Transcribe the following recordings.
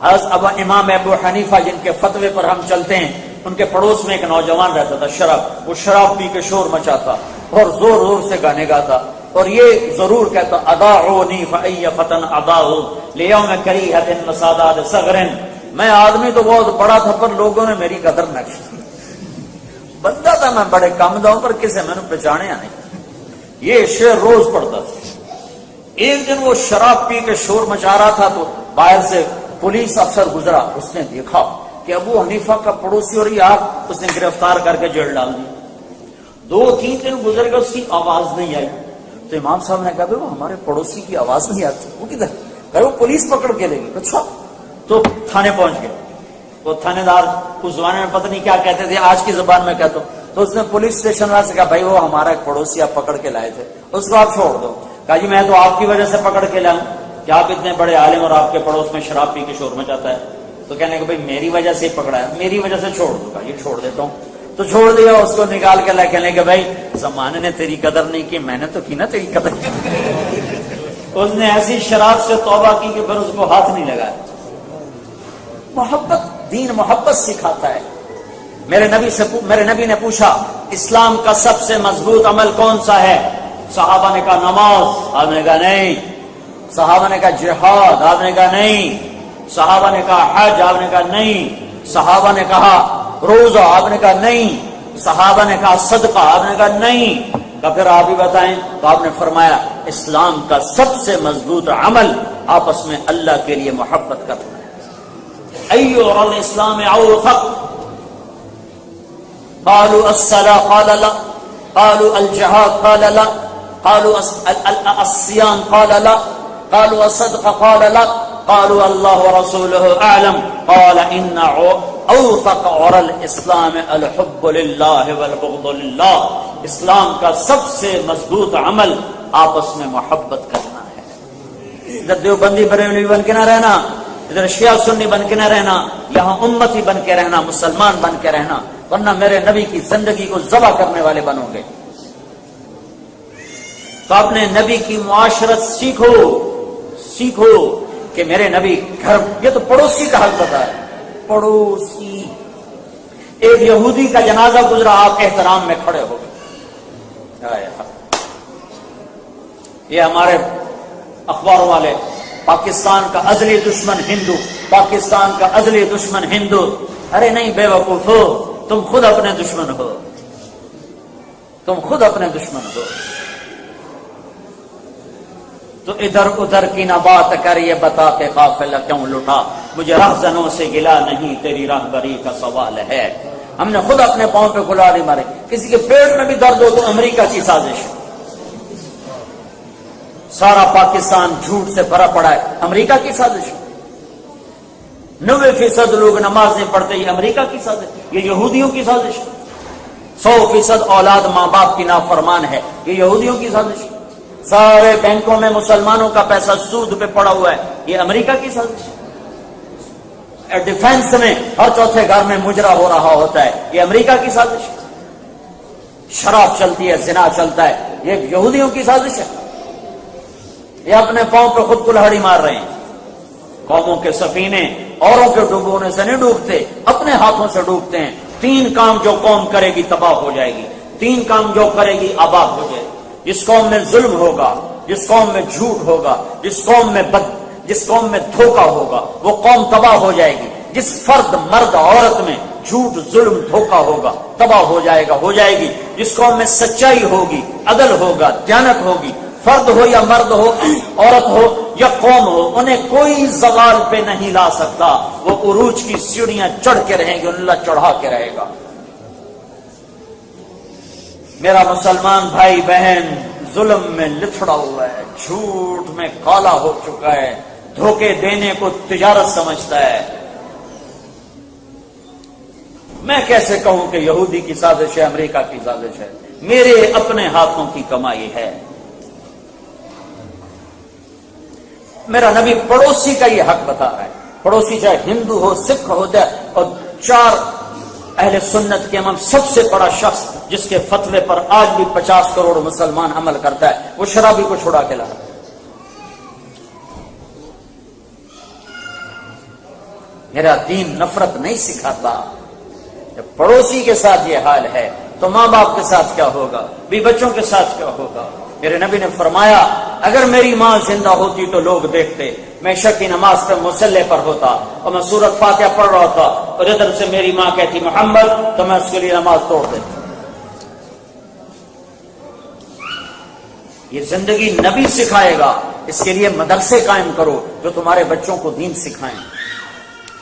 اب امام ابو حنیفہ جن کے فتوے پر ہم چلتے ہیں، ان کے پڑوس میں ایک نوجوان رہتا تھا شراب، وہ شراب پی کے شور مچاتا اور زور زور سے گانے گاتا، اور یہ ضرور کہتا اضاعونی فای فتن اضاعوا لیوم کریہۃ وسادات صغر، میں آدمی تو بہت بڑا تھا پر لوگوں نے میری قدر نہ کی، بندہ تھا میں بڑے کم داؤں پر کسے میں نے پہچانے نہیں۔ یہ شعر روز پڑھتا تھا۔ ایک دن وہ شراب پی کے شور مچا رہا تھا تو باہر سے پولیس افسر گزرا، اس نے دیکھا کہ ابو حنیفہ کا پڑوسی اور یہ آپ، اس نے گرفتار کر کے جیل ڈال دی۔ 2-3 دن گزر گئے، اس کی آواز نہیں آئی، تو امام صاحب نے کہا وہ ہمارے پڑوسی کی آواز نہیں آتی، وہ کدھر؟ کہ وہ پولیس پکڑ کے لے گی۔ اچھا، تو تھانے پہنچ گئے۔ وہ تھانے دار اس زمانے میں پتہ نہیں کیا کہتے تھے، آج کی زبان میں کہتا ہوں، تو اس نے پولیس اسٹیشن والے سے کہا بھائی وہ ہمارا ایک پڑوسی آپ پکڑ کے لائے تھے، اس کو آپ چھوڑ دو۔ کہا جی میں تو آپ کی وجہ سے پکڑ کے لاؤں کہ آپ اتنے بڑے عالم اور آپ کے پڑوس میں شراب پی کے شور مچاتا ہے؟ تو کہنے کہ بھائی میری وجہ سے ہی پکڑا ہے، میری وجہ سے چھوڑ دوں گا، یہ چھوڑ دیتا ہوں۔ تو چھوڑ دیا، اس کو نکال کے لائے، کہنے کہ بھائی زمانے نے تیری قدر نہیں کی، میں نے تو کی نا تیری قدر کی۔ اس نے ایسی شراب سے توبہ کی کہ پھر اس کو ہاتھ نہیں لگایا۔ محبت، دین محبت سکھاتا ہے۔ میرے نبی نے پوچھا اسلام کا سب سے مضبوط عمل کون سا ہے؟ صحابہ نے کہا نماز، آپ نے کہا نہیں۔ صحابہ نے کہا جہاد، آپ نے کہا نہیں۔ صحابہ نے کہا حج، آپ نے کہا نہیں۔ صحابہ نے کہا روزہ، آپ نے کہا نہیں۔ صحابہ نے کہا صدقہ، آپ نے کہا نہیں۔ کہ پھر آپ ہی بتائیں؟ تو آپ نے فرمایا اسلام کا سب سے مضبوط عمل آپس میں اللہ کے لیے محبت کرنا ہے۔ ایو الاسلام اوثق، قالوا الصلاة قال لا، قالوا الجهاد قال لا، قالوا الصيام قال لا، قالوا الصدقة قال لا، قالوا الله ورسوله أعلم، قال إن اوثق عرى الاسلام الحب لله والبغض لله۔ اسلام کا سب سے مضبوط عمل آپس میں محبت کرنا ہے۔ ادھر دیوبندی بریلوی بن کے نہ رہنا، ادھر شیعہ سنی بن کے نہ رہنا، یہاں امتی بن کے رہنا، مسلمان بن کے رہنا، ورنہ میرے نبی کی زندگی کو ذبح کرنے والے بنو گے۔ تو اپنے نبی کی معاشرت سیکھو کہ میرے نبی گھر، یہ تو پڑوسی کا حق بتا ہے، پڑوسی۔ ایک یہودی کا جنازہ گزرا، آپ احترام میں کھڑے ہو گئے۔ یہ ہمارے اخباروں والے پاکستان کا ازلی دشمن ہندو، پاکستان کا ازلی دشمن ہندو۔ ارے نہیں بے وقوف ہو، تم خود اپنے دشمن ہو، تم خود اپنے دشمن ہو۔ تو ادھر ادھر کی نہ بات کر، یہ بتا کے قافلہ کیوں لٹا، مجھے رہزنوں سے گلا نہیں، تیری راہبری کا سوال ہے۔ ہم نے خود اپنے پاؤں پہ کلہاڑی ماری۔ کسی کے پیٹ میں بھی درد ہو تو امریکہ کی سازش ہے۔ سارا پاکستان جھوٹ سے بھرا پڑا ہے، امریکہ کی سازش ہے۔ 90% لوگ نماز نہیں پڑھتے، یہ امریکہ کی سازش، یہ یہودیوں کی سازش ہے۔ 100% اولاد ماں باپ کی نافرمان ہے، یہ یہودیوں کی سازش ہے۔ سارے بینکوں میں مسلمانوں کا پیسہ سود پہ پڑا ہوا ہے، یہ امریکہ کی سازش ہے۔ ڈیفنس میں ہر چوتھے گھر میں مجرا ہو رہا ہوتا ہے، یہ امریکہ کی سازش ہے۔ شراب چلتی ہے، زنا چلتا ہے، یہ یہودیوں کی سازش ہے۔ یہ اپنے پاؤں پہ خود کلہاڑی مار رہے ہیں۔ قوموں کے سفینے اوروں کے ڈوبونے سے نہیں ڈوبتے، اپنے ہاتھوں سے ڈوبتے ہیں۔ 3 کام جو قوم کرے گی تباہ ہو جائے گی، 3 کام جو کرے گی آباد ہو جائے گی۔ جس قوم میں ظلم ہوگا، جس قوم میں جھوٹ ہوگا، جس قوم میں دھوکہ ہوگا، وہ قوم تباہ ہو جائے گی۔ جس فرد، مرد، عورت میں جھوٹ، ظلم، دھوکہ ہوگا، تباہ ہو جائے گی۔ جس قوم میں سچائی ہوگی، عدل ہوگا، دیانت ہوگی، فرد ہو یا مرد ہو، عورت ہو یا قوم ہو، انہیں کوئی زوال پہ نہیں لا سکتا۔ وہ عروج کی سیڑھیاں چڑھ کے رہیں گے، اللہ چڑھا کے رہے گا۔ میرا مسلمان بھائی بہن ظلم میں لتھڑا ہوا ہے، جھوٹ میں کالا ہو چکا ہے، دھوکے دینے کو تجارت سمجھتا ہے۔ میں کیسے کہوں کہ یہودی کی سازش ہے، امریکہ کی سازش ہے؟ میرے اپنے ہاتھوں کی کمائی ہے۔ میرا نبی پڑوسی کا یہ حق بتا رہا ہے، پڑوسی چاہے ہندو ہو، سکھ ہو جائے، اور 4 اہل سنت کے امام سب سے بڑا شخص جس کے فتوے پر آج بھی 50 کروڑ مسلمان عمل کرتا ہے، وہ شرابی کو چھڑا کے لا رہا ہے۔ میرا دین نفرت نہیں سکھاتا۔ جب پڑوسی کے ساتھ یہ حال ہے تو ماں باپ کے ساتھ کیا ہوگا، بھی بچوں کے ساتھ کیا ہوگا۔ میرے نبی نے فرمایا اگر میری ماں زندہ ہوتی تو لوگ دیکھتے میں عشاء کی نماز پہ مصلی پر ہوتا اور میں سورۃ فاتحہ پڑھ رہا تھا اور ادھر سے میری ماں کہتی محمد، تو میں اس کے لیے نماز توڑ دیتا۔ یہ زندگی نبی سکھائے گا، اس کے لیے مدرسے قائم کرو جو تمہارے بچوں کو دین سکھائیں۔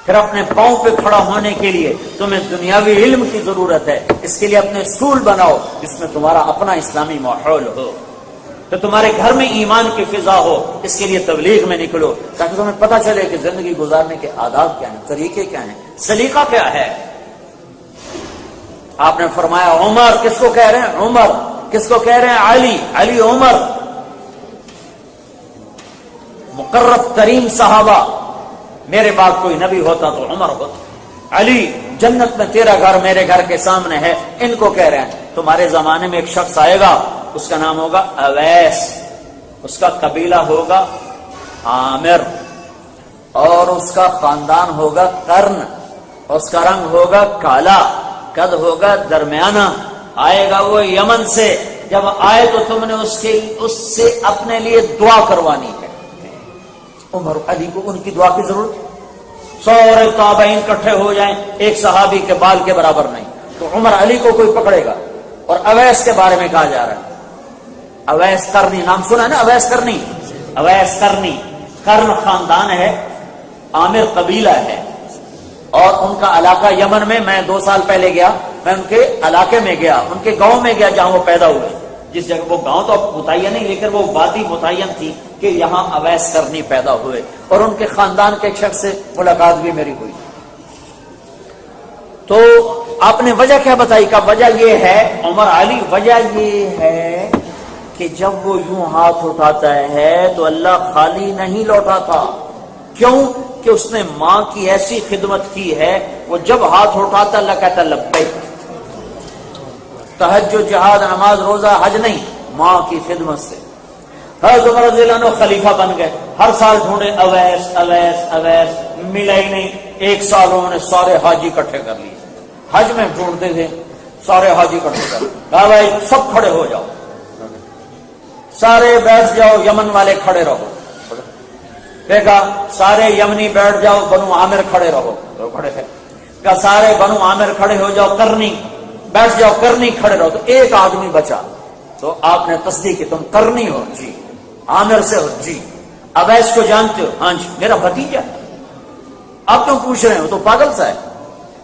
پھر اپنے پاؤں پہ کھڑا ہونے کے لیے تمہیں دنیاوی علم کی ضرورت ہے، اس کے لیے اپنے اسکول بناؤ جس میں تمہارا اپنا اسلامی ماحول ہو، تو تمہارے گھر میں ایمان کی فضا ہو۔ اس کے لیے تبلیغ میں نکلو تاکہ تمہیں پتہ چلے کہ زندگی گزارنے کے آداب کیا ہیں، طریقے کیا ہیں، سلیقہ کیا ہے۔ آپ نے فرمایا عمر، کس کو کہہ رہے ہیں عمر، کس کو کہہ رہے ہیں علی، علی عمر، مقرب ترین صحابہ۔ میرے بعد کوئی نبی ہوتا تو عمر ہوتا۔ علی جنت میں تیرا گھر میرے گھر کے سامنے ہے، ان کو کہہ رہے ہیں۔ تمہارے زمانے میں ایک شخص آئے گا، اس کا نام ہوگا اویس، اس کا قبیلہ ہوگا عامر، اور اس کا خاندان ہوگا قرن، اس کا رنگ ہوگا کالا، قد ہوگا درمیانہ، آئے گا وہ یمن سے۔ جب آئے تو تم نے اس سے اپنے لیے دعا کروانی ہے۔ عمر علی کو ان کی دعا کی ضرورت ہے؟ سورے تابعین اکٹھے ہو جائیں ایک صحابی کے بال کے برابر نہیں، تو عمر علی کو کوئی پکڑے گا۔ اور اویس کے بارے میں کہا جا رہا ہے، اویس قرنی، نام سنا ہے نا اویس قرنی؟ اویس قرنی، قرن خاندان ہے، عامر قبیلہ ہے، اور ان کا علاقہ یمن میں 2 سال پہلے گیا، میں ان کے علاقے میں گیا، ان کے گاؤں میں گیا جہاں وہ پیدا ہوئے۔ جس جگہ وہ گاؤں تو اب متعین نہیں، لیکن وہ وادی متعین تھی کہ یہاں اویس قرنی پیدا ہوئے، اور ان کے خاندان کے ایک شخص سے ملاقات بھی میری ہوئی۔ تو آپ نے وجہ کیا بتائی؟ کہ وجہ یہ ہے عمر علی، وجہ یہ ہے کہ جب وہ یوں ہاتھ اٹھاتا ہے تو اللہ خالی نہیں لوٹاتا۔ کیوں؟ کہ اس نے ماں کی ایسی خدمت کی ہے، وہ جب ہاتھ اٹھاتا اللہ کہتا لبیک۔ تہجد، جہاد، نماز، روزہ، حج نہیں، ماں کی خدمت سے۔ حضرت عمر رضی اللہ عنہ خلیفہ بن گئے، ہر سال ڈھونڈے اویس اویس اویس، ملا ہی نہیں۔ ایک سال انہوں نے سارے حاجی اکٹھے کر لیے، حج میں ڈھونڈتے تھے، سارے حاجی اکٹھے کر لیے، کہا بھائی سب کھڑے ہو جاؤ، سارے بیٹھ جاؤ، یمن والے کھڑے رہو۔ کہا سارے یمنی بیٹھ جاؤ، بنو عامر کھڑے رہو، تو کھڑے تھے۔ کہا سارے بنو عامر کھڑے ہو جاؤ، کرنی بیٹھ جاؤ، کرنی کھڑے رہو۔ تو ایک آدمی بچا، تو آپ نے تصدیق کی تم کرنی ہو؟ جی۔ عامر سے ہو؟ جی۔ اویس کو جانتے ہو؟ ہاں جی، میرا بھتیجا۔ آپ کیوں پوچھ رہے ہو؟ تو پاگل سا ہے۔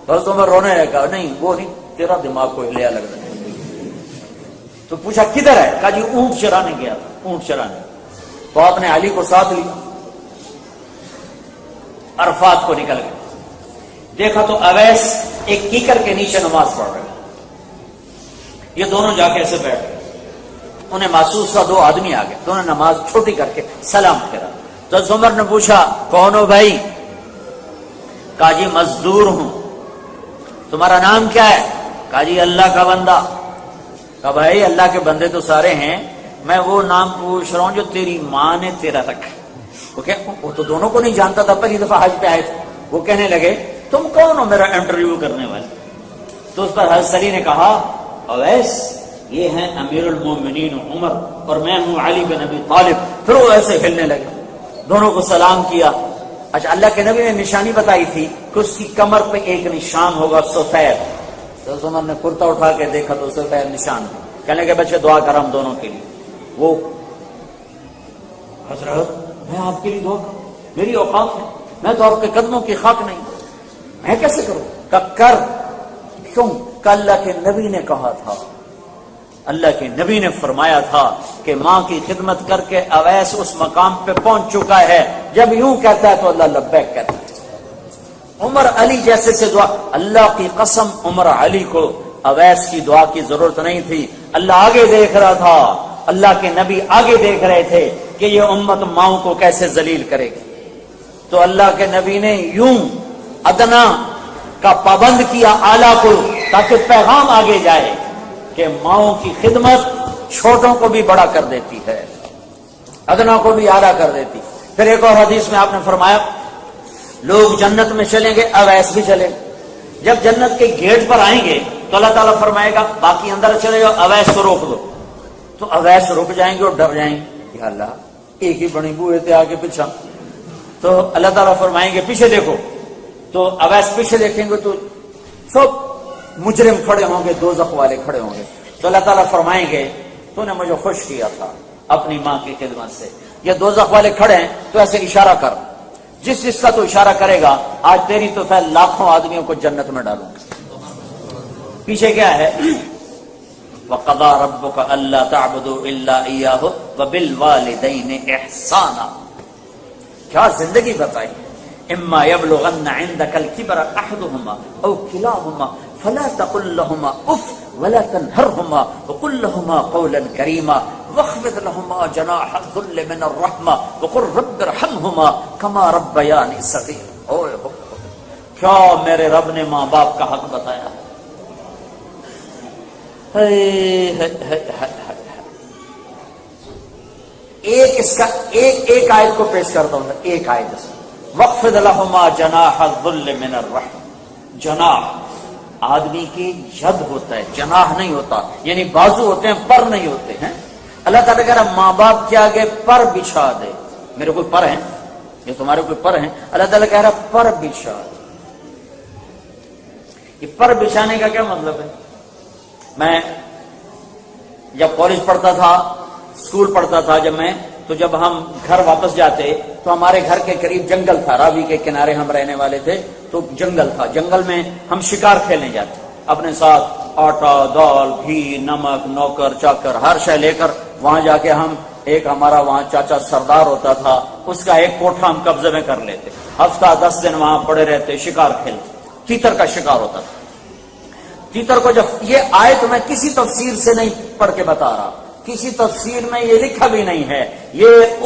بس تمہیں رونے لگا، نہیں وہ نہیں، تیرا دماغ کو ہلیا لگ رہا ہے۔ تو پوچھا کدھر ہے؟ کہا جی اونٹ چرانے گیا تھا، اونٹ چرانے۔ تو آپ نے علی کو ساتھ لیا، عرفات کو نکل گئے، دیکھا تو اویس ایک کیکر کے نیچے نماز پڑھ رہے، یہ دونوں جا کے ایسے بیٹھ گئے۔ انہیں محسوس تھا 2 آدمی آ گئے، تو انہوں نے نماز چھوٹی کر کے سلام پھیرا۔ تو عمر نے پوچھا کون ہو بھائی؟ کہا جی مزدور ہوں۔ تمہارا نام کیا ہے؟ کہا جی اللہ کا بندہ۔ کہا بھائی اللہ کے بندے تو سارے ہیں، میں وہ نام پوچھ رہا ہوں جو تیری ماں نے تیرا رکھا۔ وہ تو دونوں کو نہیں جانتا تھا، پہلی دفعہ حج پہ آئے تھے۔ وہ کہنے لگے تم کون ہو میرا انٹرویو کرنے والے؟ تو اس پر حضرت علی نے کہا اویس یہ ہیں امیر المومنین عمر، اور میں ہوں علی بن ابی طالب۔ پھر وہ ایسے ہلنے لگے، دونوں کو سلام کیا۔ اچھا اللہ کے نبی نے نشانی بتائی تھی کہ اس کی کمر پہ ایک نشان ہوگا سفید۔ تو عمر نے کرتا اٹھا کے دیکھا تو سفید نشان، کہنے لگے بچے دعا کر ہم دونوں کے لیے۔ وہ حضرت میں آپ کے لیے دعا کروں، میری اوقات ہے، میں تو آپ کے قدموں کی خاک نہیں، میں کیسے کروں؟ کہ کر۔ کیوں؟ کہ اللہ کے نبی نے کہا تھا، اللہ کے نبی نے فرمایا تھا کہ ماں کی خدمت کر کے اویس اس مقام پہ پہنچ چکا ہے، جب یوں کہتا ہے تو اللہ لبیک کہتا ہے۔ عمر علی جیسے سے دعا، اللہ کی قسم عمر علی کو اویس کی دعا کی ضرورت نہیں تھی۔ اللہ آگے دیکھ رہا تھا، اللہ کے نبی آگے دیکھ رہے تھے کہ یہ امت ماؤں کو کیسے ذلیل کرے گی۔ تو اللہ کے نبی نے یوں ادنا کا پابند کیا اعلیٰ کو، تاکہ پیغام آگے جائے کہ ماؤں کی خدمت چھوٹوں کو بھی بڑا کر دیتی ہے، ادنا کو بھی اعلیٰ کر دیتی۔ پھر ایک اور حدیث میں آپ نے فرمایا لوگ جنت میں چلیں گے، اویس بھی چلے گا۔ جب جنت کے گیٹ پر آئیں گے تو اللہ تعالیٰ فرمائے گا باقی اندر چلے جاؤ، اویس کو روک دو، تو اویس رک جائیں گے اور ڈر جائیں گے، یا اللہ ایک ہی بڑی بوئے تھے آگے پیچھا، تو اللہ تعالیٰ فرمائیں گے پیچھے دیکھو، تو اویس پیچھے دیکھیں گے تو سب مجرم کھڑے ہوں گے، دوزخ والے کھڑے ہوں گے، تو اللہ تعالیٰ فرمائیں گے تو نے مجھے خوش کیا تھا اپنی ماں کی خدمت سے، یہ دوزخ والے کھڑے ہیں تو ایسے اشارہ کر، جس کا تو اشارہ کرے گا آج تیری تو فیل لاکھوں آدمیوں کو جنت میں ڈالوں گا۔ پیچھے کیا ہے؟ وَقَضَىٰ رَبُّكَ أَلَّا تَعْبُدُوا إِلَّا إِيَّاهُ وَبِالْوَالِدَيْنِ إِحْسَانًا، کیا زندگی بتائی۔ اما يبلغن عندك الكبر احدهما او كلاهما فلا تقل لهما اف ولا تنهرهما وقل لهما قولا كريما واخفض لهما جناح الذل من الرحمة وقل رب ارحمهما كما ربياني صغيرا۔ کیا میرے رب نے ماں باپ کا حق بتایا۔ ایک آیت کو پیش کرتا ہوں، ایک آیت سے وَاخْفِضْ لَهُمَا جَنَاحَ الذُّلِّ مِنَ الرَّحْمَةِ، جناح آدمی کی ید ہوتا ہے، جناح نہیں ہوتا، یعنی بازو ہوتے ہیں، پر نہیں ہوتے ہیں۔ اللہ تعالیٰ کہہ رہا ماں باپ کے آگے پر بچھا دے، میرے کوئی پر ہیں، یہ تمہارے کوئی پر ہیں، اللہ تعالیٰ کہہ رہا پر بچھا دے۔ یہ پر بچھانے کا کیا مطلب ہے؟ میں جب کالج پڑھتا تھا، اسکول پڑھتا تھا جب میں، تو جب ہم گھر واپس جاتے تو ہمارے گھر کے قریب جنگل تھا، راوی کے کنارے ہم رہنے والے تھے، تو جنگل تھا، جنگل میں ہم شکار کھیلنے جاتے، اپنے ساتھ آٹا، دال، گھی، نمک، نوکر چاکر ہر شے لے کر وہاں جا کے ہم، ایک ہمارا وہاں چاچا سردار ہوتا تھا، اس کا ایک کوٹھا ہم قبضے میں کر لیتے، ہفتہ 10 دن وہاں پڑے رہتے، شکار کھیلتے، تیتر کا شکار ہوتا تھا۔ تیتر کو جب یہ آیت میں کسی تفسیر سے نہیں پڑھ کے بتا رہا، کسی تفسیر میں یہ لکھا بھی نہیں ہے، یہ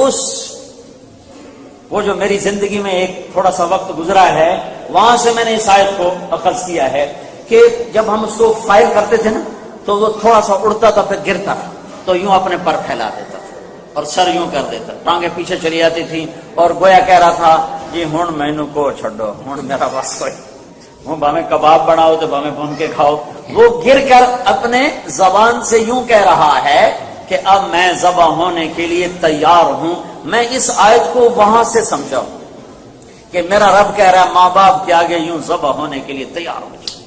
وہ جو میری زندگی میں ایک تھوڑا سا وقت گزرا ہے وہاں سے میں نے اس آیت کو اخذ کیا ہے کہ جب ہم اس کو فائر کرتے تھے نا تو وہ تھوڑا سا اڑتا تھا پھر گرتا تھا تو یوں اپنے پر پھیلا دیتا تھا اور سر یوں کر دیتا، ٹانگیں پیچھے چلی جاتی تھی اور گویا کہہ رہا تھا جی ہن مینو کو چھڈو، ہن میرا بس کوئی، وہ بھاویں کباب بناؤ تو بھاویں بھون کے کھاؤ۔ وہ گر کر اپنے زبان سے یوں کہہ رہا ہے کہ اب میں ذبح ہونے کے لیے تیار ہوں۔ میں اس آیت کو وہاں سے سمجھا کہ میرا رب کہہ رہا ہے ماں باپ کے آگے یوں ذبح ہونے کے لیے تیار ہو جاؤ۔